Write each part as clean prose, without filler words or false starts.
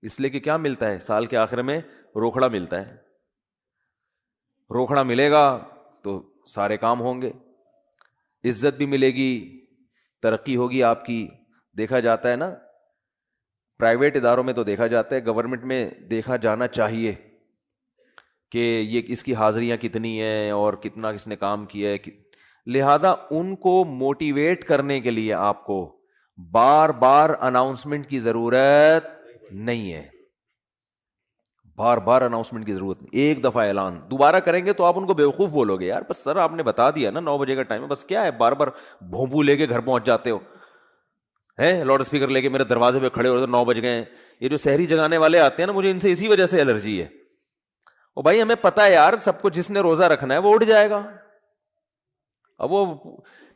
اس لیے کہ کیا ملتا ہے سال کے آخر میں؟ روکھڑا ملتا ہے. روکھڑا ملے گا تو سارے کام ہوں گے, عزت بھی ملے گی, ترقی ہوگی آپ کی. دیکھا جاتا ہے نا پرائیویٹ اداروں میں, تو دیکھا جاتا ہے, گورنمنٹ میں دیکھا جانا چاہیے کہ یہ اس کی حاضریاں کتنی ہیں اور کتنا کس نے کام کیا ہے. لہذا ان کو موٹیویٹ کرنے کے لیے آپ کو بار بار اناؤنسمنٹ کی ضرورت نہیں ہے. بار بار اناؤنسمنٹ کی ضرورت نہیں. ایک دفعہ اعلان دوبارہ کریں گے تو آپ ان کو بیوقوف بولو گے, یار بس سر آپ نے بتا دیا نا 9 بجے کا ٹائم ہے, بس کیا ہے بار بار بھونپو لے کے گھر پہنچ جاتے ہو, ہے لاؤڈ اسپیکر لے کے میرے دروازے پہ کھڑے ہو 9 بج گئے. یہ جو سحری جگانے والے آتے ہیں نا, مجھے ان سے اسی وجہ سے الرجی ہے. او بھائی ہمیں پتہ ہے یار سب کو, جس نے روزہ رکھنا ہے وہ اٹھ جائے گا. اب وہ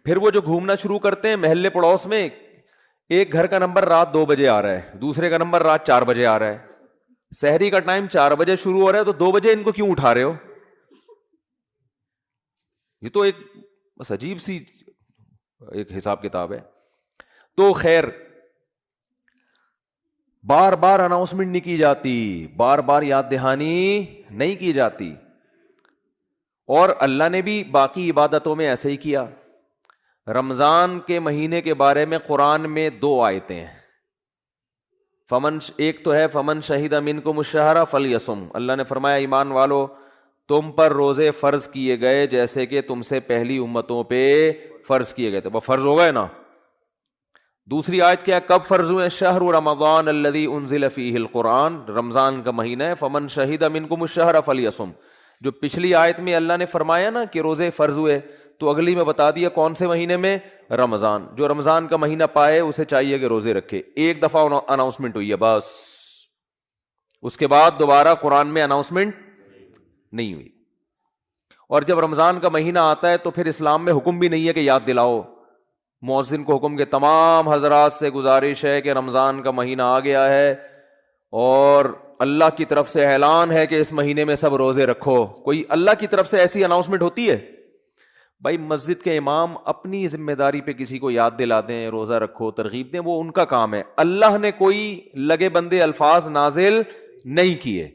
پھر وہ جو گھومنا شروع کرتے ہیں محلے پڑوس میں, ایک گھر کا نمبر رات 2 بجے آ رہا ہے, دوسرے کا نمبر رات 4 بجے آ رہا ہے. سحری کا ٹائم 4 بجے شروع ہو رہا ہے تو 2 بجے ان کو کیوں اٹھا رہے ہو؟ یہ تو ایک بس عجیب سی ایک حساب کتاب ہے. تو خیر بار بار اناؤنسمنٹ نہیں کی جاتی, بار بار یاد دہانی نہیں کی جاتی. اور اللہ نے بھی باقی عبادتوں میں ایسے ہی کیا. رمضان کے مہینے کے بارے میں قرآن میں 2 آیتیں ہیں. ایک تو ہے فمن شہید منکم الشہر فلیصم. اللہ نے فرمایا ایمان والو تم پر روزے فرض کیے گئے جیسے کہ تم سے پہلی امتوں پہ فرض کیے گئے تھے. وہ فرض ہو گئے نا. دوسری آیت کیا, کب فرض ہوئے؟ شہر رمضان الذی انزل فیہ القرآن, رمضان کا مہینہ ہے. فمن شہید منکم الشہر فلیصم. جو پچھلی آیت میں اللہ نے فرمایا نا کہ روزے فرض ہوئے, تو اگلی میں بتا دیا کون سے مہینے میں؟ رمضان. جو رمضان کا مہینہ پائے اسے چاہیے کہ روزے رکھے. ایک دفعہ اناؤنسمنٹ ہوئی ہے بس, اس کے بعد دوبارہ قرآن میں اناؤنسمنٹ نہیں ہوئی. اور جب رمضان کا مہینہ آتا ہے تو پھر اسلام میں حکم بھی نہیں ہے کہ یاد دلاؤ. مؤذن کو حکم کے تمام حضرات سے گزارش ہے کہ رمضان کا مہینہ آ گیا ہے اور اللہ کی طرف سے اعلان ہے کہ اس مہینے میں سب روزے رکھو. کوئی اللہ کی طرف سے ایسی اناؤنسمنٹ ہوتی ہے؟ بھائی مسجد کے امام اپنی ذمہ داری پہ کسی کو یاد دلا دیں, روزہ رکھو, ترغیب دیں, وہ ان کا کام ہے. اللہ نے کوئی لگے بندے الفاظ نازل نہیں کیے.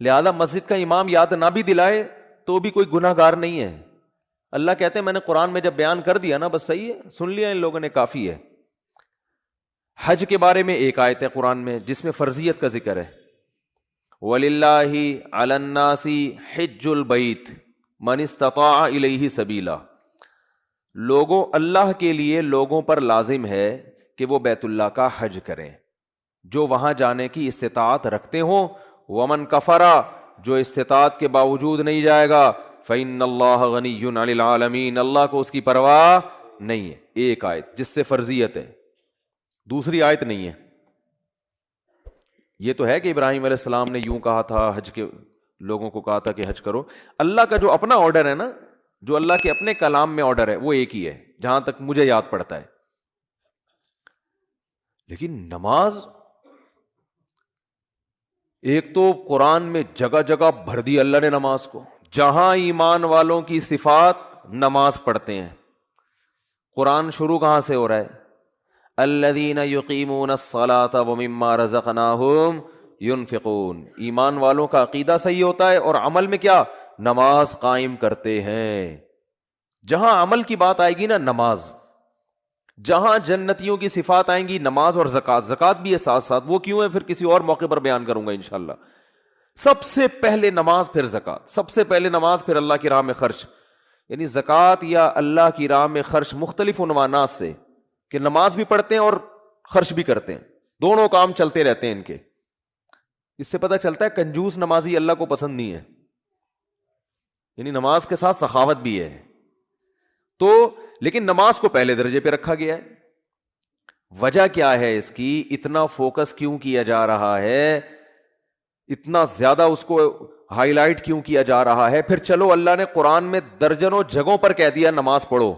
لہذا مسجد کا امام یاد نہ بھی دلائے تو بھی کوئی گناہ گار نہیں ہے. اللہ کہتے ہیں میں نے قرآن میں جب بیان کر دیا نا, بس صحیح ہے, سن لیا ان لوگوں نے, کافی ہے. حج کے بارے میں ایک آیت ہے قرآن میں جس میں فرضیت کا ذکر ہے. وَلِلَّهِ عَلَى النَّاسِ حِجُّ الْبَيْتِ مَنِ اسْتَطَاعَ إِلَيْهِ سَبِيلًا. لوگوں, اللہ کے لیے لوگوں پر لازم ہے کہ وہ بیت اللہ کا حج کریں جو وہاں جانے کی استطاعت رکھتے ہوں. وَمَنْ كَفَرَ, جو استطاعت کے باوجود نہیں جائے گا, فَإِنَّ اللَّهَ غَنِيٌّ عَنِ الْعَالَمِينَ, اللہ کو اس کی پرواہ نہیں ہے. ایک آیت جس سے فرضیت ہے, دوسری آیت نہیں ہے. یہ تو ہے کہ ابراہیم علیہ السلام نے یوں کہا تھا, حج کے لوگوں کو کہا تھا کہ حج کرو. اللہ کا جو اپنا آرڈر ہے نا, جو اللہ کے اپنے کلام میں آرڈر ہے, وہ ایک ہی ہے جہاں تک مجھے یاد پڑتا ہے. لیکن نماز, ایک تو قرآن میں جگہ جگہ بھر دی اللہ نے نماز کو. جہاں ایمان والوں کی صفات نماز پڑھتے ہیں. قرآن شروع کہاں سے ہو رہا ہے؟ الذین یقیمون الصلاۃ ومما رزقناہم ينفقون. ایمان والوں کا عقیدہ صحیح ہوتا ہے اور عمل میں کیا؟ نماز قائم کرتے ہیں. جہاں عمل کی بات آئے گی نا, نماز. جہاں جنتیوں کی صفات آئیں گی, نماز اور زکوٰۃ. زکوٰۃ بھی ہے ساتھ ساتھ, وہ کیوں ہے پھر کسی اور موقع پر بیان کروں گا انشاءاللہ. سب سے پہلے نماز, پھر زکوٰۃ. سب سے پہلے نماز, پھر اللہ کی راہ میں خرچ. یعنی زکوٰۃ یا اللہ کی راہ میں خرچ مختلف عنوانات سے, کہ نماز بھی پڑھتے ہیں اور خرچ بھی کرتے ہیں, دونوں کام چلتے رہتے ہیں ان کے. اس سے پتہ چلتا ہے کنجوس نمازی اللہ کو پسند نہیں ہے. یعنی نماز کے ساتھ سخاوت بھی ہے. تو لیکن نماز کو پہلے درجے پہ رکھا گیا ہے. وجہ کیا ہے اس کی؟ اتنا فوکس کیوں کیا جا رہا ہے, اتنا زیادہ اس کو ہائی لائٹ کیوں کیا جا رہا ہے؟ پھر چلو اللہ نے قرآن میں درجنوں جگہوں پر کہہ دیا نماز پڑھو,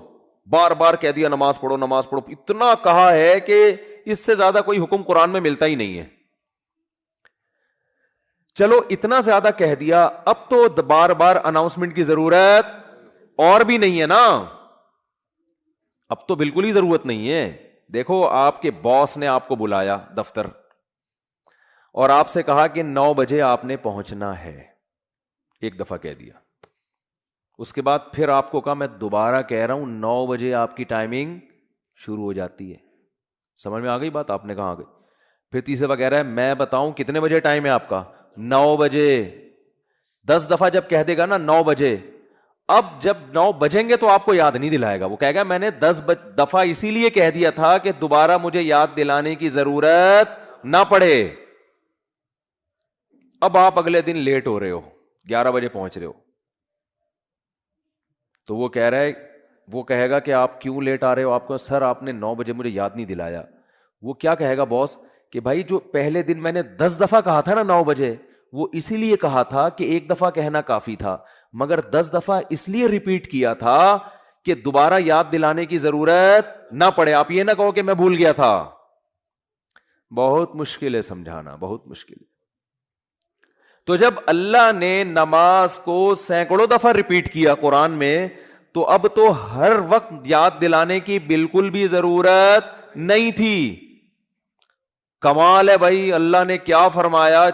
بار بار کہہ دیا نماز پڑھو نماز پڑھو. اتنا کہا ہے کہ اس سے زیادہ کوئی حکم قرآن میں ملتا ہی نہیں ہے. چلو اتنا زیادہ کہہ دیا, اب تو بار بار اناؤنسمنٹ کی ضرورت اور بھی نہیں ہے نا. اب تو بالکل ہی ضرورت نہیں ہے. دیکھو آپ کے باس نے آپ کو بلایا دفتر, اور آپ سے کہا کہ 9 بجے آپ نے پہنچنا ہے، ایک دفعہ کہہ دیا، اس کے بعد پھر آپ کو کہا میں دوبارہ کہہ رہا ہوں 9 بجے آپ کی ٹائمنگ شروع ہو جاتی ہے، سمجھ میں آ گئی بات؟ آپ نے کہا آ گئی. پھر تیسرے دفعہ کہہ رہا ہے میں بتاؤں کتنے بجے ٹائم ہے آپ کا؟ 9 بجے. 10 دفعہ جب کہہ دے گا نا 9 بجے، اب جب 9 بجیں گے تو آپ کو یاد نہیں دلائے گا، وہ کہے گا میں نے 10 دفعہ اسی لیے کہہ دیا تھا کہ دوبارہ مجھے یاد دلانے کی ضرورت نہ پڑے. اب آپ اگلے دن لیٹ ہو رہے ہو، 11 بجے پہنچ رہے ہو، تو وہ کہہ رہا ہے، وہ کہے گا کہ آپ کیوں لیٹ آ رہے ہو؟ آپ کو سر آپ نے 9 بجے مجھے یاد نہیں دلایا. وہ کیا کہے گا باس کہ بھائی جو پہلے دن میں نے 10 دفعہ کہا تھا نا 9 بجے، وہ اسی لیے کہا تھا کہ ایک دفعہ کہنا کافی تھا، مگر 10 دفعہ اس لیے ریپیٹ کیا تھا کہ دوبارہ یاد دلانے کی ضرورت نہ پڑے. آپ یہ نہ کہو کہ میں بھول گیا تھا. بہت مشکل ہے سمجھانا، بہت مشکل ہے. تو جب اللہ نے نماز کو سینکڑوں دفعہ ریپیٹ کیا قرآن میں، تو اب تو ہر وقت یاد دلانے کی بالکل بھی ضرورت نہیں تھی. کمال ہے بھائی، اللہ نے کیا فرمایا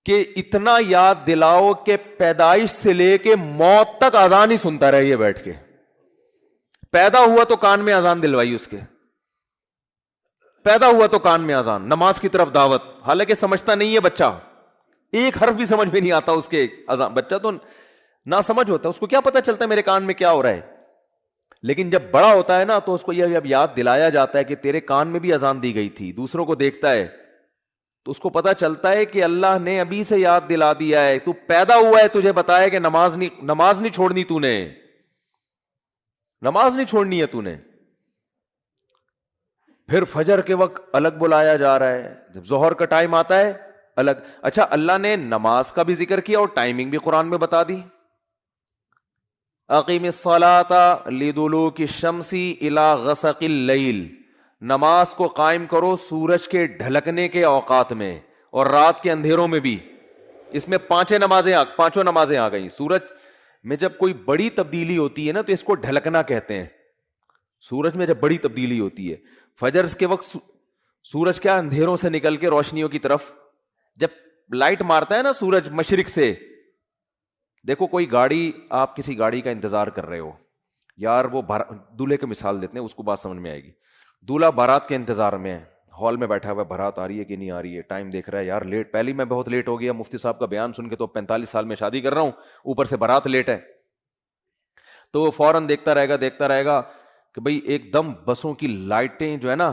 کہ اتنا یاد دلاؤ کہ پیدائش سے لے کے موت تک اذان ہی سنتا رہیے بیٹھ کے. پیدا ہوا تو کان میں اذان دلوائی، اس کے پیدا ہوا تو کان میں اذان، نماز کی طرف دعوت، حالانکہ سمجھتا نہیں ہے بچہ، ایک حرف بھی سمجھ میں نہیں آتا اس کے اذان. بچہ تو نہ سمجھ ہوتا ہے، اس کو کیا پتا چلتا ہے میرے کان میں کیا ہو رہا ہے. لیکن جب بڑا ہوتا ہے نا تو اس کو یہ جب یاد دلایا جاتا ہے کہ تیرے کان میں بھی اذان دی گئی تھی، دوسروں کو دیکھتا ہے تو اس کو پتا چلتا ہے کہ اللہ نے ابھی سے یاد دلا دیا ہے. تو پیدا ہوا ہے تجھے بتایا کہ نماز نہیں چھوڑنی، تو نے نماز نہیں چھوڑنی ہے تو نے. پھر فجر کے وقت الگ بلایا جا رہا ہے، جب ظہر کا ٹائم آتا ہے الگ. اچھا اللہ نے نماز کا بھی ذکر کیا اور ٹائمنگ بھی قرآن میں بتا دی. اقیم الصلاۃ لدلوک الشمس الی غسق اللیل، نماز کو قائم کرو سورج کے ڈھلکنے کے اوقات میں اور رات کے اندھیروں میں بھی. اس میں پانچوں نمازیں آ گئیں. سورج میں جب کوئی بڑی تبدیلی ہوتی ہے نا تو اس کو ڈھلکنا کہتے ہیں. سورج میں جب بڑی تبدیلی ہوتی ہے، فجر کے وقت سورج کیا اندھیروں سے نکل کے روشنیوں کی طرف جب لائٹ مارتا ہے نا سورج مشرق سے. دیکھو کوئی گاڑی، آپ کسی گاڑی کا انتظار کر رہے ہو یار، وہ دولہے کی مثال دیتے ہیں، اس کو بات سمجھ میں آئے گی. دولہا بارات کے انتظار میں ہے، ہال میں بیٹھا ہوا ہے، بارات آ رہی ہے کہ نہیں آ رہی ہے، ٹائم دیکھ رہا ہے یار لیٹ، پہلے میں بہت لیٹ ہو گیا مفتی صاحب کا بیان سن کے، تو 45 سال میں شادی کر رہا ہوں، اوپر سے بارات لیٹ ہے. تو وہ فوراً دیکھتا رہے گا کہ بھئی ایک دم بسوں کی لائٹیں جو ہے نا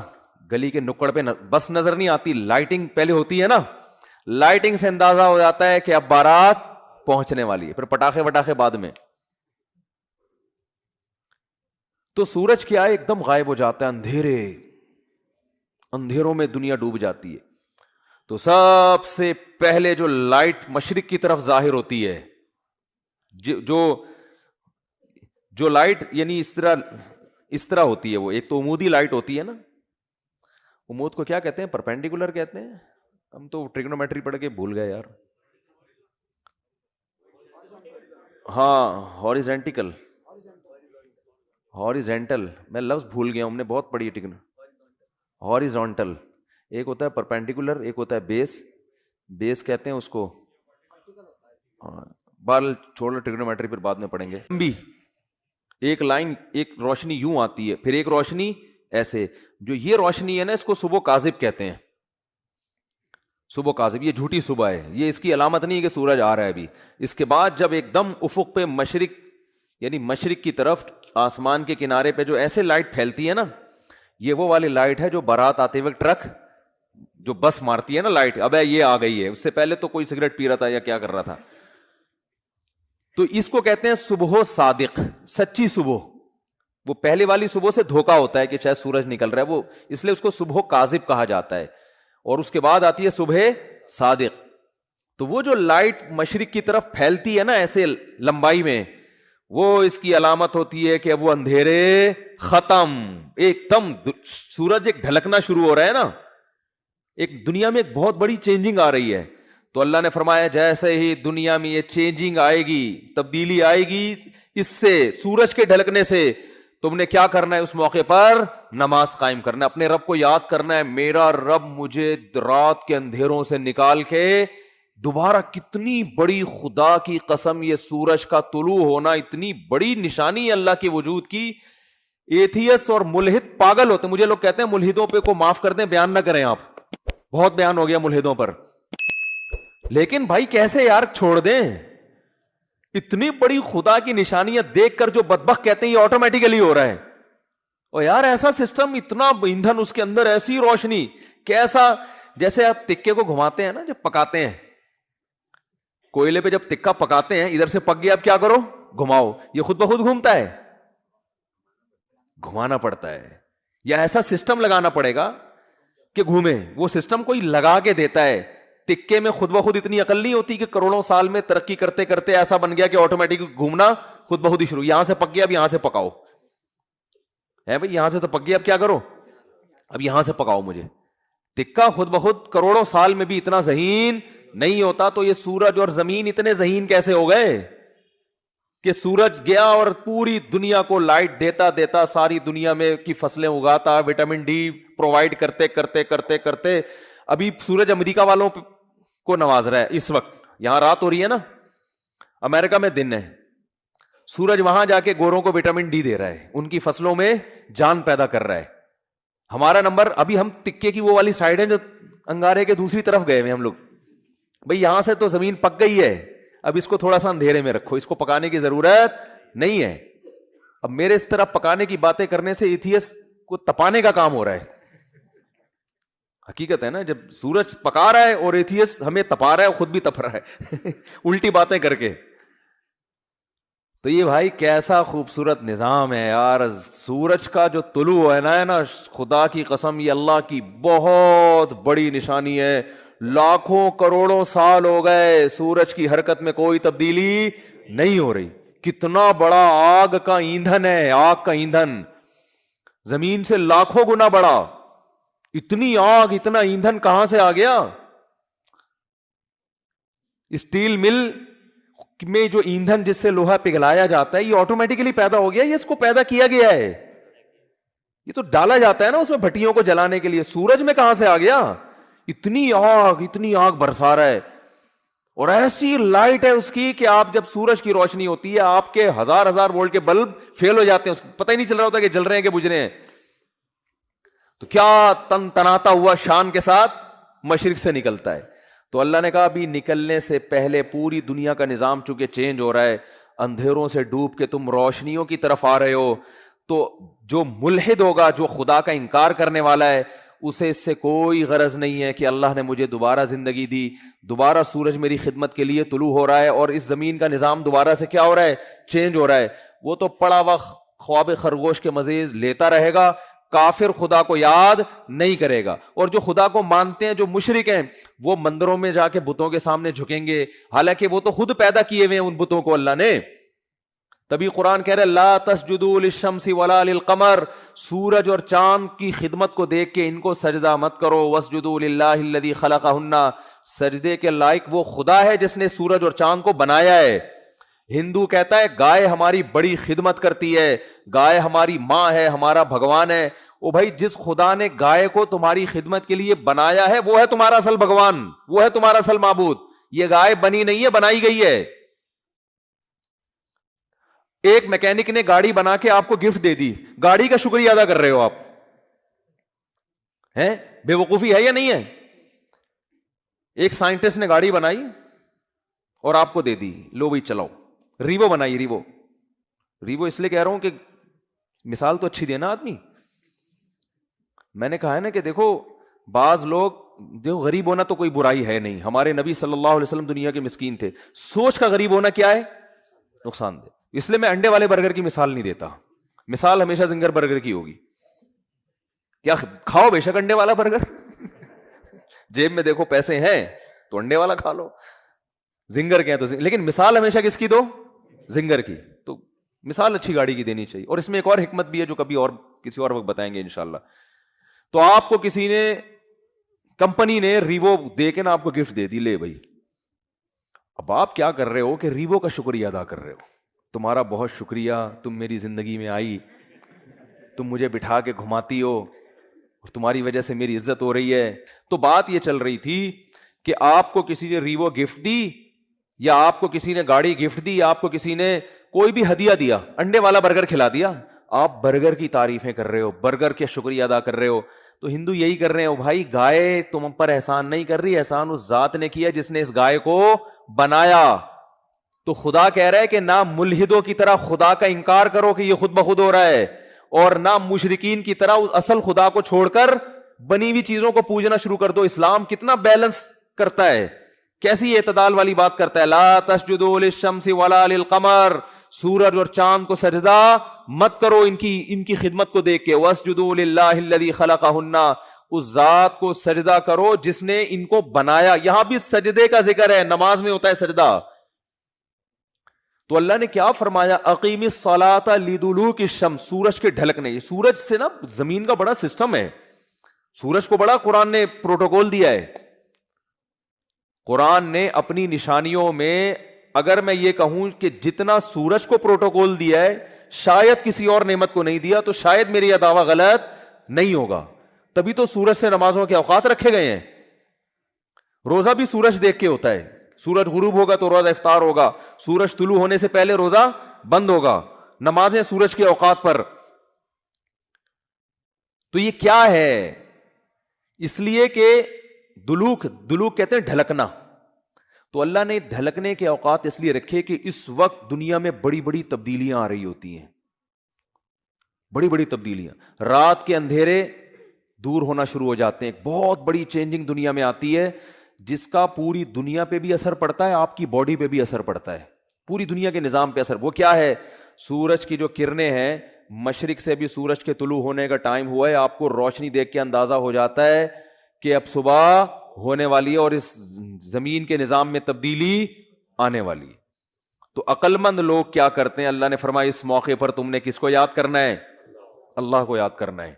گلی کے نکڑ پہ بس نظر نہیں آتی، لائٹنگ پہلے ہوتی ہے نا، لائٹنگ سے اندازہ ہو جاتا ہے کہ اب بارات پہنچنے والی ہے. پھر پٹاخے وٹاخے بعد میں. تو سورج کیا ہے ایک دم غائب ہو جاتا ہے، اندھیروں میں دنیا ڈوب جاتی ہے. تو سب سے پہلے جو لائٹ مشرق کی طرف ظاہر ہوتی ہے، جو لائٹ یعنی اس طرح ہوتی ہے، وہ ایک تو عمودی لائٹ ہوتی ہے نا، عمود کو کیا کہتے ہیں؟ پرپینڈیکولر کہتے ہیں. ہم تو ٹریگنومیٹری پڑھ کے بھول گئے یار. ہاں ہاریزینٹل میں لفظ بھول گیا ہوں، ہم نے بہت پڑھی ہے. ہاریزونٹل ایک ہوتا ہے، پرپینڈیکولر ایک ہوتا ہے بیس کہتے ہیں اس کو. ہاں بال چھوڑ ٹریگنومیٹری پھر بعد میں پڑھیں گے. بھی ایک لائن، ایک روشنی یوں آتی ہے، پھر ایک روشنی ایسے. جو یہ روشنی ہے نا اس کو صبح کاذب کہتے ہیں. صبح کاذب، یہ جھوٹی صبح ہے، یہ اس کی علامت نہیں ہے کہ سورج آ رہا ہے ابھی. اس کے بعد جب ایک دم افق پہ مشرق یعنی مشرق کی طرف آسمان کے کنارے پہ جو ایسے لائٹ پھیلتی ہے نا، یہ وہ والی لائٹ ہے جو بارات آتے وقت ٹرک جو بس مارتی ہے نا لائٹ، اب یہ آ گئی ہے. اس سے پہلے تو کوئی سگریٹ پی رہا تھا یا کیا کر رہا تھا. تو اس کو کہتے ہیں صبح صادق، سچی صبح. وہ پہلے والی صبح سے دھوکا ہوتا ہے کہ شاید سورج نکل رہا ہے، وہ اس لیے اس کو صبح کاذب کہا جاتا ہے. اور اس کے بعد آتی ہے صبح صادق. تو وہ جو لائٹ مشرق کی طرف پھیلتی ہے نا ایسے لمبائی میں، وہ اس کی علامت ہوتی ہے کہ اب وہ اندھیرے ختم، ایک دم سورج ایک ڈھلکنا شروع ہو رہا ہے نا، ایک دنیا میں ایک بہت بڑی چینجنگ آ رہی ہے. تو اللہ نے فرمایا جیسے ہی دنیا میں یہ چینجنگ آئے گی، تبدیلی آئے گی اس سے، سورج کے ڈھلکنے سے، تم نے کیا کرنا ہے اس موقع پر؟ نماز قائم کرنا ہے, اپنے رب کو یاد کرنا ہے, میرا رب مجھے رات کے اندھیروں سے نکال کے دوبارہ, کتنی بڑی خدا کی قسم, یہ سورج کا طلوع ہونا اتنی بڑی نشانی ہے اللہ کے وجود کی. ایتھیس اور ملحد پاگل ہوتے, مجھے لوگ کہتے ہیں ملحدوں پہ کو معاف کر دیں, بیان نہ کریں آپ, بہت بیان ہو گیا ملحدوں پر, لیکن بھائی کیسے یار چھوڑ دیں؟ اتنی بڑی خدا کی نشانیاں دیکھ کر جو بدبخت کہتے ہیں یہ آٹومیٹیکلی ہو رہا ہے. اور یار ایسا سسٹم, اتنا ایندھن اس کے اندر, ایسی روشنی, کیسا, جیسے آپ تکے کو گھماتے ہیں نا جب پکاتے ہیں, کوئلے پہ جب تکا پکاتے ہیں, ادھر سے پک گیا, اب کیا کرو, گھماؤ, یہ خود بخود گھومتا ہے؟ گھمانا پڑتا ہے, یا ایسا سسٹم لگانا پڑے گا کہ گھومے. وہ سسٹم کوئی لگا کے دیتا ہے. تکے میں خود بخود اتنی عقل نہیں ہوتی کہ کروڑوں سال میں ترقی کرتے کرتے ایسا بن گیا کہ آٹومیٹک گھومنا خود بخود ہی شروع, یہاں سے پک گیا اب یہاں سے پکاؤ, ہے بھائی یہاں سے تو پک گیا اب کیا کرو, اب یہاں سے پکاؤ مجھے. تکا خود بخود کروڑوں سال میں بھی اتنا ذہین نہیں ہوتا, تو یہ سورج اور زمین اتنے ذہین کیسے ہو گئے کہ سورج گیا اور پوری دنیا کو لائٹ دیتا دیتا ساری دنیا میں کی فصلیں اگاتا, وٹامن ڈی پرووائڈ کرتے کرتے کرتے کرتے ابھی سورج امریکہ والوں کو نواز رہا ہے. اس وقت یہاں رات ہو رہی ہے نا, امریکہ میں دن ہے, سورج وہاں جا کے گوروں کو وٹامن ڈی دے رہا ہے, ان کی فصلوں میں جان پیدا کر رہا ہے. ہمارا نمبر, ابھی ہم تکے کی وہ والی سائڈ ہے جو انگارے کے دوسری طرف گئے ہوئے ہم لوگ. بھئی یہاں سے تو زمین پک گئی ہے, اب اس کو تھوڑا سا اندھیرے میں رکھو, اس کو پکانے کی ضرورت نہیں ہے. اب میرے اس طرح پکانے کی باتیں کرنے سے ایتھیس کو تپانے کا کام ہو رہا ہے. حقیقت ہے نا, جب سورج پکا رہا ہے اور ایتھیس ہمیں تپا رہا ہے, خود بھی تپ رہا ہے الٹی باتیں کر کے. تو یہ بھائی کیسا خوبصورت نظام ہے یار. سورج کا جو طلوع ہے نا خدا کی قسم, یہ اللہ کی بہت بڑی نشانی ہے. لاکھوں کروڑوں سال ہو گئے, سورج کی حرکت میں کوئی تبدیلی نہیں ہو رہی. کتنا بڑا آگ کا ایندھن ہے, آگ کا ایندھن زمین سے لاکھوں گنا بڑا. اتنی آگ, اتنا ایندھن کہاں سے آ گیا؟ اسٹیل مل میں جو ایندھن جس سے لوہا پگھلایا جاتا ہے, یہ آٹومیٹکلی پیدا ہو گیا, یہ اس کو پیدا کیا گیا ہے, یہ تو ڈالا جاتا ہے نا اس میں بھٹیوں کو جلانے کے لیے. سورج میں کہاں سے آ گیا؟ اتنی آگ برسا رہا ہے, اور ایسی لائٹ ہے اس کی کہ آپ جب سورج کی روشنی ہوتی ہے آپ کے ہزار وولٹ کے بلب فیل ہو جاتے ہیں, اس کو پتہ ہی نہیں چل رہا ہوتا کہ جل رہے ہیں کہ بجھ رہے ہیں. تو کیا تن تناتا ہوا شان کے ساتھ مشرق سے نکلتا ہے. تو اللہ نے کہا ابھی نکلنے سے پہلے پوری دنیا کا نظام چونکہ چینج ہو رہا ہے, اندھیروں سے ڈوب کے تم روشنیوں کی طرف آ رہے ہو, تو جو ملحد ہوگا, جو خدا کا انکار کرنے والا ہے, اسے اس سے کوئی غرض نہیں ہے کہ اللہ نے مجھے دوبارہ زندگی دی, دوبارہ سورج میری خدمت کے لیے طلوع ہو رہا ہے اور اس زمین کا نظام دوبارہ سے کیا ہو رہا ہے, چینج ہو رہا ہے. وہ تو پڑا ہوا خواب خرگوش کے مزید لیتا رہے گا, کافر خدا کو یاد نہیں کرے گا. اور جو خدا کو مانتے ہیں, جو مشرک ہیں, وہ مندروں میں جا کے بتوں کے سامنے جھکیں گے, حالانکہ وہ تو خود پیدا کیے ہوئے ہیں ان بتوں کو اللہ نے. تبھی قرآن کہہ رہے لا تسجدوا للشمس ولا للقمر, سورج اور چاند کی خدمت کو دیکھ کے ان کو سجدہ مت کرو. واسجدوا للہ الذی خلقہن, سجدے کے لائق وہ خدا ہے جس نے سورج اور چاند کو بنایا ہے. ہندو کہتا ہے گائے ہماری بڑی خدمت کرتی ہے, گائے ہماری ماں ہے, ہمارا بھگوان ہے. او بھائی جس خدا نے گائے کو تمہاری خدمت کے لیے بنایا ہے وہ ہے تمہارا اصل بھگوان, وہ ہے تمہارا اصل معبود. یہ گائے بنی نہیں ہے, بنائی گئی ہے. ایک میکینک نے گاڑی بنا کے آپ کو گفٹ دے دی, گاڑی کا شکریہ ادا کر رہے ہو آپ, ہیں بے وقوفی ہے یا نہیں ہے؟ ایک سائنٹسٹ نے گاڑی بنائی اور آپ کو دے دی, لو بھائی چلاؤ. ریوو بنائی, ریوو اس لیے کہہ رہا ہوں کہ مثال تو اچھی دینا آدمی. میں نے کہا ہے نا کہ دیکھو بعض لوگ جو غریب ہونا تو کوئی برائی ہے نہیں, ہمارے نبی صلی اللہ علیہ وسلم دنیا کے مسکین تھے. سوچ کا غریب ہونا کیا ہے؟ نقصان دہ. اس لیے میں انڈے والے برگر کی مثال نہیں دیتا, مثال ہمیشہ زنگر برگر کی ہوگی. کیا کھاؤ بے شک انڈے والا برگر, جیب میں دیکھو پیسے ہیں تو انڈے والا کھا لو, زنگر کیا تو لیکن مثال ہمیشہ کس کی دو؟ زنگر کی. تو مثال اچھی گاڑی کی دینی چاہیے. اور اس میں ایک اور حکمت بھی ہے جو کبھی اور کسی اور وقت بتائیں گے انشاءاللہ. تو آپ کو کسی نے, کمپنی نے ریوو دے کے نا آپ کو گفٹ دے دی, لے بھائی. اب آپ کیا کر رہے ہو کہ ریوو کا شکریہ ادا کر رہے ہو, تمہارا بہت شکریہ, تم میری زندگی میں آئی, تم مجھے بٹھا کے گھماتی ہو اور تمہاری وجہ سے میری عزت ہو رہی ہے. تو بات یہ چل رہی تھی کہ آپ کو کسی نے ریوو گفٹ دی, یا آپ کو کسی نے گاڑی گفٹ دی, یا آپ کو کسی نے کوئی بھی ہدیہ دیا, انڈے والا برگر کھلا دیا, آپ برگر کی تعریفیں کر رہے ہو, برگر کے شکریہ ادا کر رہے ہو. تو ہندو یہی کر رہے ہو بھائی, گائے تم پر احسان نہیں کر رہی, احسان اس ذات نے کیا جس نے اس گائے کو بنایا. تو خدا کہہ رہا ہے کہ نہ ملحدوں کی طرح خدا کا انکار کرو کہ یہ خود بخود ہو رہا ہے, اور نہ مشرکین کی طرح اس اصل خدا کو چھوڑ کر بنی ہوئی چیزوں کو پوجنا شروع کر دو. اسلام کتنا بیلنس کرتا ہے, کیسی اعتدال والی بات کرتا ہے. لا تسجدوا للشمس ولا للقمر, سورج اور چاند کو سجدہ مت کرو ان کی خدمت کو دیکھ کے. واسجدوا للہ الذی خلقہن, اس ذات کو سجدہ کرو جس نے ان کو بنایا. یہاں بھی سجدے کا ذکر ہے, نماز میں ہوتا ہے سجدہ. تو اللہ نے کیا فرمایا, اقیم الصلاۃ لدلوک الشمس, سورج کے ڈھلکنے. یہ سورج سے نا زمین کا بڑا سسٹم ہے, سورج کو بڑا قرآن نے پروٹوکول دیا ہے. قرآن نے اپنی نشانیوں میں, اگر میں یہ کہوں کہ جتنا سورج کو پروٹوکول دیا ہے شاید کسی اور نعمت کو نہیں دیا, تو شاید میری یہ دعویٰ غلط نہیں ہوگا. تبھی تو سورج سے نمازوں کے اوقات رکھے گئے ہیں. روزہ بھی سورج دیکھ کے ہوتا ہے, سورج غروب ہوگا تو روزہ افطار ہوگا, سورج طلوع ہونے سے پہلے روزہ بند ہوگا, نمازیں سورج کے اوقات پر. تو یہ کیا ہے؟ اس لیے کہ دلوک کہتے ہیں ڈھلکنا. تو اللہ نے ڈھلکنے کے اوقات اس لیے رکھے کہ اس وقت دنیا میں بڑی بڑی تبدیلیاں آ رہی ہوتی ہیں, بڑی بڑی تبدیلیاں. رات کے اندھیرے دور ہونا شروع ہو جاتے ہیں, ایک بہت بڑی چینجنگ دنیا میں آتی ہے جس کا پوری دنیا پہ بھی اثر پڑتا ہے, آپ کی باڈی پہ بھی اثر پڑتا ہے, پوری دنیا کے نظام پہ اثر. وہ کیا ہے؟ سورج کی جو کرنیں ہیں, مشرق سے بھی سورج کے طلوع ہونے کا ٹائم ہوا ہے, آپ کو روشنی دیکھ کے اندازہ ہو جاتا ہے کہ اب صبح ہونے والی ہے اور اس زمین کے نظام میں تبدیلی آنے والی ہے. تو عقل مند لوگ کیا کرتے ہیں؟ اللہ نے فرمایا اس موقع پر تم نے کس کو یاد کرنا ہے؟ اللہ کو یاد کرنا ہے.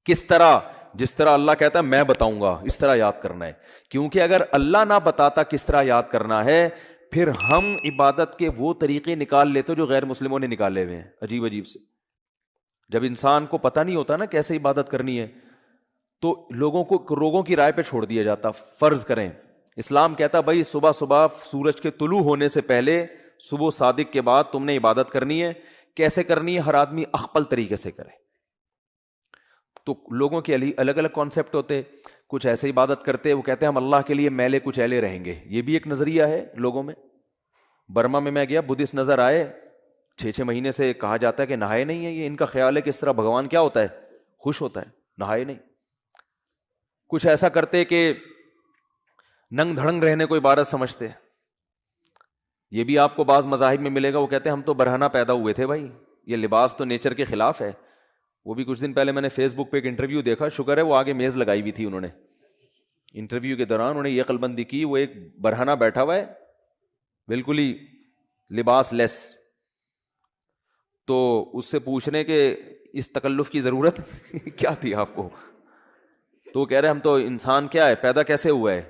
کس طرح؟ جس طرح اللہ کہتا ہے میں بتاؤں گا اس طرح یاد کرنا ہے. کیونکہ اگر اللہ نہ بتاتا کس طرح یاد کرنا ہے, پھر ہم عبادت کے وہ طریقے نکال لیتے جو غیر مسلموں نے نکالے ہوئے ہیں, عجیب عجیب سے. جب انسان کو پتہ نہیں ہوتا نا کیسے عبادت کرنی ہے, تو لوگوں کی رائے پہ چھوڑ دیا جاتا. فرض کریں اسلام کہتا بھائی صبح سورج کے طلوع ہونے سے پہلے, صبح صادق کے بعد تم نے عبادت کرنی ہے. کیسے کرنی ہے؟ ہر آدمی اخپل طریقے سے کرے. تو لوگوں کے الگ الگ کانسیپٹ ہوتے. کچھ ایسے عبادت کرتے, وہ کہتے ہیں ہم اللہ کے لیے میلے کچیلے رہیں گے. یہ بھی ایک نظریہ ہے لوگوں میں. برما میں گیا, بدھسٹ نظر آئے, 6 مہینے سے کہا جاتا ہے کہ نہائے نہیں ہے. یہ ان کا خیال ہے کہ اس طرح بھگوان کیا ہوتا ہے؟ خوش ہوتا ہے, نہائے نہیں. کچھ ایسا کرتے کہ ننگ دھڑنگ رہنے کو عبادت سمجھتے. یہ بھی آپ کو بعض مذاہب میں ملے گا, وہ کہتے ہیں ہم تو برہنہ پیدا ہوئے تھے بھائی, یہ لباس تو نیچر کے خلاف ہے. وہ بھی کچھ دن پہلے میں نے فیس بک پہ ایک انٹرویو دیکھا, شکر ہے وہ آگے میز لگائی ہوئی تھی, انہوں نے انٹرویو کے دوران انہوں نے یہ عقلمندی کی, وہ ایک برہنہ بیٹھا ہوا ہے بالکل ہی لباس لیس. تو اس سے پوچھنے کہ اس تکلف کی ضرورت کیا تھی آپ کو؟ تو وہ کہہ رہے ہم تو انسان کیا ہے, پیدا کیسے ہوا ہے؟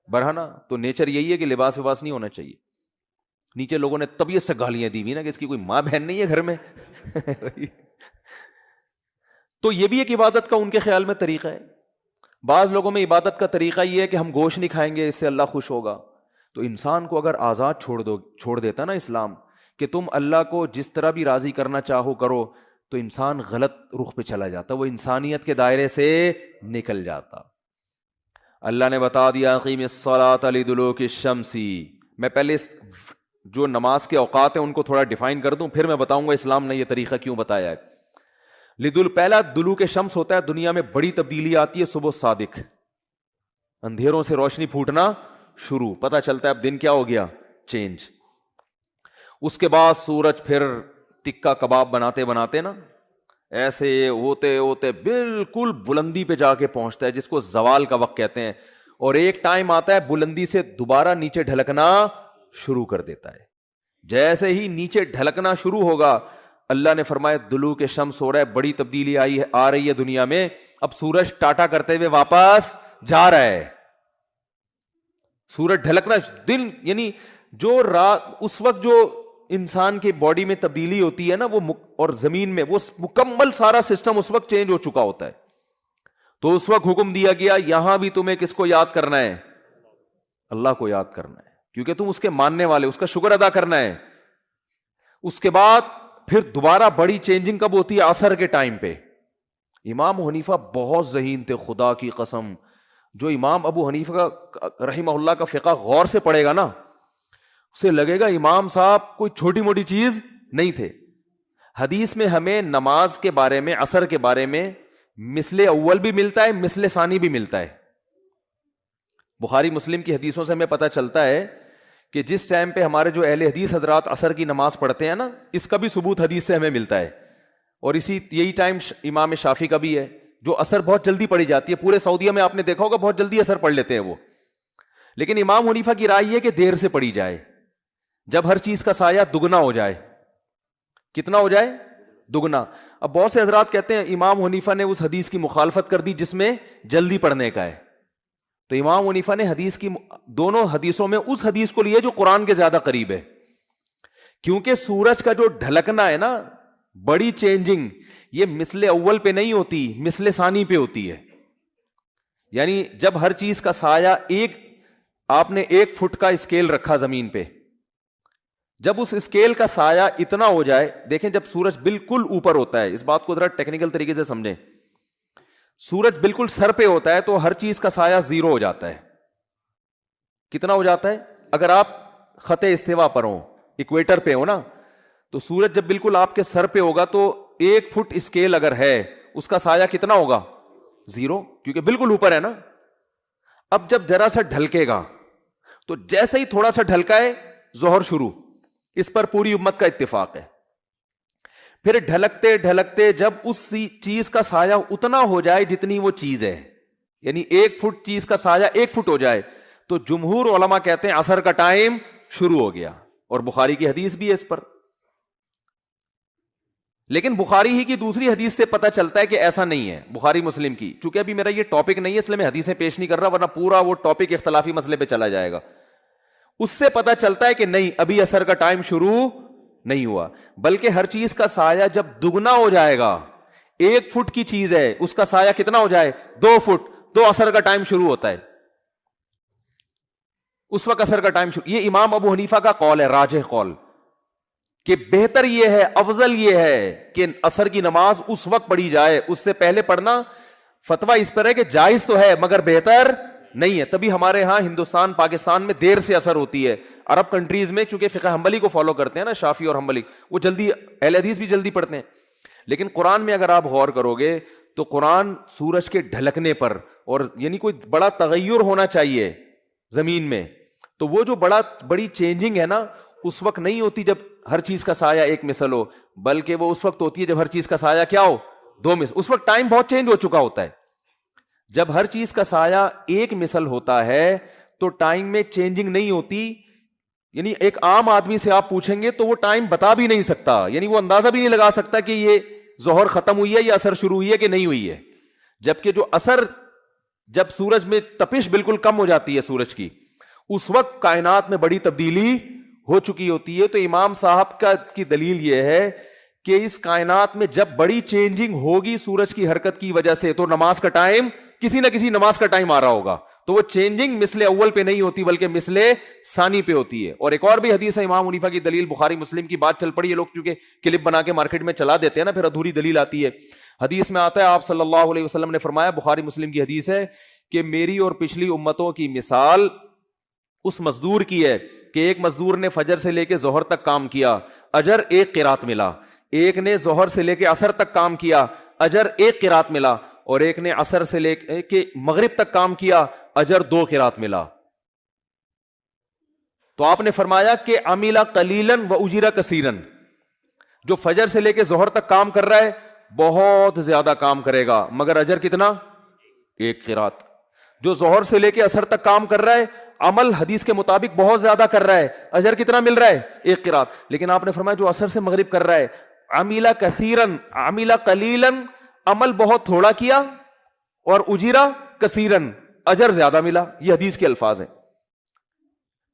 برہنہ. تو نیچر یہی ہے کہ لباس وباس نہیں ہونا چاہیے. نیچے لوگوں نے طبیعت سے گالیاں دی ہوئی نا کہ اس کی کوئی ماں بہن نہیں ہے گھر میں. تو یہ بھی ایک عبادت کا ان کے خیال میں طریقہ ہے. بعض لوگوں میں عبادت کا طریقہ یہ ہے کہ ہم گوشت نہیں کھائیں گے, اس سے اللہ خوش ہوگا. تو انسان کو اگر آزاد چھوڑ دیتا نا اسلام کہ تم اللہ کو جس طرح بھی راضی کرنا چاہو کرو, تو انسان غلط رخ پہ چلا جاتا, وہ انسانیت کے دائرے سے نکل جاتا. اللہ نے بتا دیا اقیم الصلاۃ لدلوک الشمس. میں پہلے جو نماز کے اوقات ہیں ان کو تھوڑا ڈیفائن کر دوں, پھر میں بتاؤں گا اسلام نے یہ طریقہ کیوں بتایا ہے. پہلا دلوک شمس ہوتا ہے, دنیا میں بڑی تبدیلی آتی ہے صبح صادق, اندھیروں سے روشنی پھوٹنا شروع, پتہ چلتا ہے اب دن کیا ہو گیا, چینج. اس کے بعد سورج پھر ٹکا کباب بناتے بناتے نا ایسے ہوتے ہوتے بالکل بلندی پہ جا کے پہنچتا ہے جس کو زوال کا وقت کہتے ہیں, اور ایک ٹائم آتا ہے بلندی سے دوبارہ نیچے ڈھلکنا شروع کر دیتا ہے. جیسے ہی نیچے ڈھلکنا شروع ہوگا, اللہ نے فرمایا دلوک شمس ہو رہا ہے, بڑی تبدیلی آ رہی ہے دنیا میں. اب سورج ٹاٹا کرتے ہوئے واپس جا رہا ہے. سورج ڈھلکنا دن یعنی جو رات اس وقت جو انسان کے باڈی میں تبدیلی ہوتی ہے نا وہ اور زمین میں وہ مکمل سارا سسٹم اس وقت چینج ہو چکا ہوتا ہے. تو اس وقت حکم دیا گیا یہاں بھی تمہیں کس کو یاد کرنا ہے؟ اللہ کو یاد کرنا ہے, کیونکہ تم اس کے ماننے والے, اس کا شکر ادا کرنا ہے. اس کے بعد پھر دوبارہ بڑی چینجنگ کب ہوتی ہے؟ عصر کے ٹائم پہ. امام حنیفہ بہت ذہین تھے, خدا کی قسم. جو امام ابو حنیفہ کا رحمہ اللہ کا فقہ غور سے پڑھے گا نا, اسے لگے گا امام صاحب کوئی چھوٹی موٹی چیز نہیں تھے. حدیث میں ہمیں نماز کے بارے میں, عصر کے بارے میں مثل اول بھی ملتا ہے, مثل ثانی بھی ملتا ہے. بخاری مسلم کی حدیثوں سے ہمیں پتہ چلتا ہے کہ جس ٹائم پہ ہمارے جو اہل حدیث حضرات عصر کی نماز پڑھتے ہیں نا, اس کا بھی ثبوت حدیث سے ہمیں ملتا ہے. اور یہی ٹائم امام شافعی کا بھی ہے, جو عصر بہت جلدی پڑھی جاتی ہے. پورے سعودیہ میں آپ نے دیکھا ہوگا بہت جلدی عصر پڑھ لیتے ہیں وہ. لیکن امام حنیفہ کی رائے یہ کہ دیر سے پڑھی جائے, جب ہر چیز کا سایہ دگنا ہو جائے. کتنا ہو جائے؟ دگنا. اب بہت سے حضرات کہتے ہیں امام حنیفہ نے اس حدیث کی مخالفت کر دی جس میں جلدی پڑھنے کا ہے. تو امام حنیفہ نے حدیث کی دونوں حدیثوں میں اس حدیث کو لیا جو قرآن کے زیادہ قریب ہے, کیونکہ سورج کا جو ڈھلکنا ہے نا, بڑی چینجنگ, یہ مثل اول پہ نہیں ہوتی, مثل ثانی پہ ہوتی ہے. یعنی جب ہر چیز کا سایہ آپ نے 1 فٹ کا اسکیل رکھا زمین پہ, جب اس اسکیل کا سایہ اتنا ہو جائے, دیکھیں جب سورج بالکل اوپر ہوتا ہے, اس بات کو ذرا ٹیکنیکل طریقے سے سمجھیں, سورج بالکل سر پہ ہوتا ہے تو ہر چیز کا سایہ 0 ہو جاتا ہے. کتنا ہو جاتا ہے؟ اگر آپ خط استوا پر ہوں, ایکویٹر پہ ہو نا, تو سورج جب بالکل آپ کے سر پہ ہوگا تو 1 فٹ اسکیل اگر ہے اس کا سایہ کتنا ہوگا؟ 0, کیونکہ بالکل اوپر ہے نا. اب جب ذرا سا ڈھلکے گا تو جیسے ہی تھوڑا سا ڈھلکا ہے ظہر شروع, اس پر پوری امت کا اتفاق ہے. پھر ڈھلکتے ڈھلکتے جب اس چیز کا سایہ اتنا ہو جائے جتنی وہ چیز ہے, یعنی 1 فٹ چیز کا سایہ 1 فٹ ہو جائے, تو جمہور علماء کہتے ہیں عصر کا ٹائم شروع ہو گیا. اور بخاری کی حدیث بھی ہے اس پر. لیکن بخاری ہی کی دوسری حدیث سے پتہ چلتا ہے کہ ایسا نہیں ہے. بخاری مسلم کی, چونکہ ابھی میرا یہ ٹاپک نہیں ہے اس لیے میں حدیثیں پیش نہیں کر رہا, ورنہ پورا وہ ٹاپک اختلافی مسئلے پہ چلا جائے گا. اس سے پتہ چلتا ہے کہ نہیں, ابھی عصر کا ٹائم شروع نہیں ہوا, بلکہ ہر چیز کا سایہ جب دگنا ہو جائے گا, 1 فٹ کی چیز ہے اس کا سایہ کتنا ہو جائے؟ 2 فٹ, تو عصر کا ٹائم شروع ہوتا ہے. اس وقت عصر کا ٹائم شروع. یہ امام ابو حنیفہ کا قول ہے, راجح قول, کہ بہتر یہ ہے, افضل یہ ہے کہ عصر کی نماز اس وقت پڑھی جائے, اس سے پہلے پڑھنا فتویٰ اس پر ہے کہ جائز تو ہے مگر بہتر نہیں ہے. تبھی ہمارے ہاں ہندوستان پاکستان میں دیر سے اثر ہوتی ہے. عرب کنٹریز میں چونکہ فقہ حنبلی کو فالو کرتے ہیں نا, شافعی اور حنبلی, وہ جلدی اہل حدیث بھی جلدی پڑھتے ہیں. لیکن قرآن میں اگر آپ غور کرو گے تو قرآن سورج کے ڈھلکنے پر, اور یعنی کوئی بڑا تغیر ہونا چاہیے زمین میں, تو وہ جو بڑی چینجنگ ہے نا اس وقت نہیں ہوتی جب ہر چیز کا سایہ 1 مثل ہو, بلکہ وہ اس وقت ہوتی ہے جب ہر چیز کا سایہ کیا ہو؟ 2 مثل. اس وقت ٹائم بہت چینج ہو چکا ہوتا ہے. جب ہر چیز کا سایہ 1 مثل ہوتا ہے تو ٹائم میں چینجنگ نہیں ہوتی. یعنی ایک عام آدمی سے آپ پوچھیں گے تو وہ ٹائم بتا بھی نہیں سکتا, یعنی وہ اندازہ بھی نہیں لگا سکتا کہ یہ ظہر ختم ہوئی ہے یا عصر شروع ہوئی ہے کہ نہیں ہوئی ہے. جبکہ جو عصر, جب سورج میں تپش بالکل کم ہو جاتی ہے سورج کی, اس وقت کائنات میں بڑی تبدیلی ہو چکی ہوتی ہے. تو امام صاحب کی دلیل یہ ہے کہ اس کائنات میں جب بڑی چینجنگ ہوگی سورج کی حرکت کی وجہ سے, تو نماز کا ٹائم, کسی نہ کسی نماز کا ٹائم آ رہا ہوگا, تو وہ چینجنگ مثل اول پہ نہیں ہوتی بلکہ مثل ثانی پہ ہوتی ہے. اور ایک اور بھی حدیث ہے امام حنیفہ کی دلیل, بخاری مسلم کی, بات چل پڑی ہے, لوگ کیونکہ کلپ بنا کے مارکیٹ میں چلا دیتے ہیں نا, پھر ادھوری دلیل آتی ہے. حدیث میں آتا ہے آپ صلی اللہ علیہ وسلم نے فرمایا, بخاری مسلم کی حدیث ہے, کہ میری اور پچھلی امتوں کی مثال اس مزدور کی ہے کہ ایک مزدور نے فجر سے لے کے ظہر تک کام کیا, اجر 1 قرات ملا. ایک نے ظہر سے لے کے عصر تک کام کیا, اجر 1 قرات ملا. اور ایک نے عصر سے لے کے مغرب تک کام کیا, اجر 2 قرات ملا. تو آپ نے فرمایا کہ عمل قلیلا و اجر کثیرا, جو فجر سے لے کے ظہر تک کام کر رہا ہے بہت زیادہ کام کرے گا مگر اجر کتنا؟ 1 قرات. جو ظہر سے لے کے عصر تک کام کر رہا ہے عمل حدیث کے مطابق بہت زیادہ کر رہا ہے, اجر کتنا مل رہا ہے؟ 1 قرات. لیکن آپ نے فرمایا جو عصر سے مغرب کر رہا ہے, عمل کثیرا عمل قلیلا, عمل بہت تھوڑا کیا, اور اجیرا کثیرا, اجر زیادہ ملا. یہ حدیث کے الفاظ ہیں.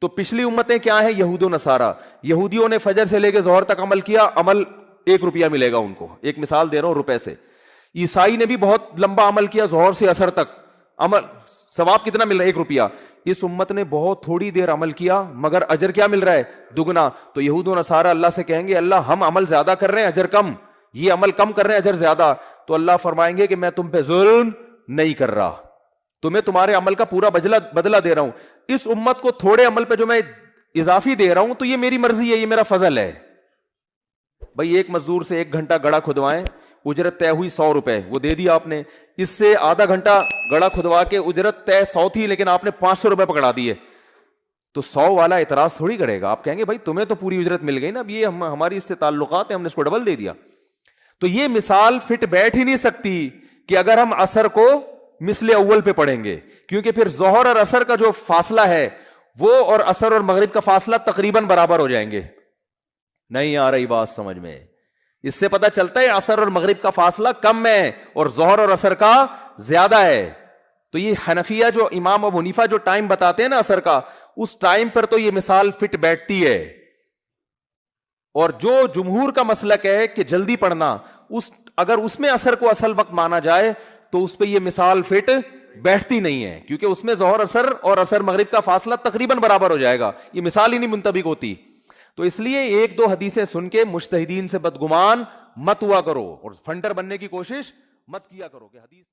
تو پچھلی امتیں کیا ہیں؟ یہود و نصارہ. یہودیوں نے فجر سے لے کے ظہر تک عمل کیا, عمل 1 روپیہ ملے گا ان کو, ایک مثال دے رہا ہوں روپے سے. عیسائی نے بھی بہت لمبا عمل کیا, ظہر سے عصر تک عمل, ثواب کتنا مل رہا ہے؟ 1 روپیہ. اس امت نے بہت تھوڑی دیر عمل کیا مگر اجر کیا مل رہا ہے؟ دگنا. تو یہود و نصارہ اللہ سے کہیں گے اللہ ہم عمل زیادہ کر رہے ہیں اجر کم, یہ عمل کم کر رہے ہیں اجر زیادہ. تو اللہ فرمائیں گے کہ میں تم پہ ظلم نہیں کر رہا, تمہیں تمہارے عمل کا پورا بدلہ دے رہا ہوں. اس امت کو تھوڑے عمل پہ جو میں اضافی دے رہا ہوں تو یہ میری مرضی ہے, یہ میرا فضل ہے. بھائی ایک مزدور سے 1 گھنٹہ گڑھا کھدوائیں, اجرت طے ہوئی 100 روپے, وہ دے دیا آپ نے. اس سے آدھا گھنٹہ گڑھا کھدوا کے اجرت طے 100 تھی لیکن آپ نے 500 روپے پکڑا دیے, تو 100 والا اعتراض تھوڑی کرے گا. آپ کہیں گے بھائی تمہیں تو پوری اجرت مل گئی نا, اب یہ ہماری اس سے تعلقات ہیں, ہم نے اس کو ڈبل دے دیا. تو یہ مثال فٹ بیٹھ ہی نہیں سکتی کہ اگر ہم عصر کو مثل اول پہ پڑھیں گے, کیونکہ پھر ظہر اور عصر کا جو فاصلہ ہے وہ اور عصر اور مغرب کا فاصلہ تقریباً برابر ہو جائیں گے. نہیں آ رہی بات سمجھ میں؟ اس سے پتہ چلتا ہے عصر اور مغرب کا فاصلہ کم ہے اور ظہر اور عصر کا زیادہ ہے. تو یہ حنفیہ جو امام ابو حنیفہ جو ٹائم بتاتے ہیں نا عصر کا, اس ٹائم پر تو یہ مثال فٹ بیٹھتی ہے. اور جو جمہور کا مسلک ہے کہ جلدی پڑھنا, اگر اس میں عصر کو اصل وقت مانا جائے تو اس پہ یہ مثال فٹ بیٹھتی نہیں ہے, کیونکہ اس میں ظہر عصر اور عصر مغرب کا فاصلہ تقریباً برابر ہو جائے گا, یہ مثال ہی نہیں منطبق ہوتی. تو اس لیے 1-2 حدیثیں سن کے مجتہدین سے بدگمان مت ہوا کرو اور فنڈر بننے کی کوشش مت کیا کرو کہ حدیث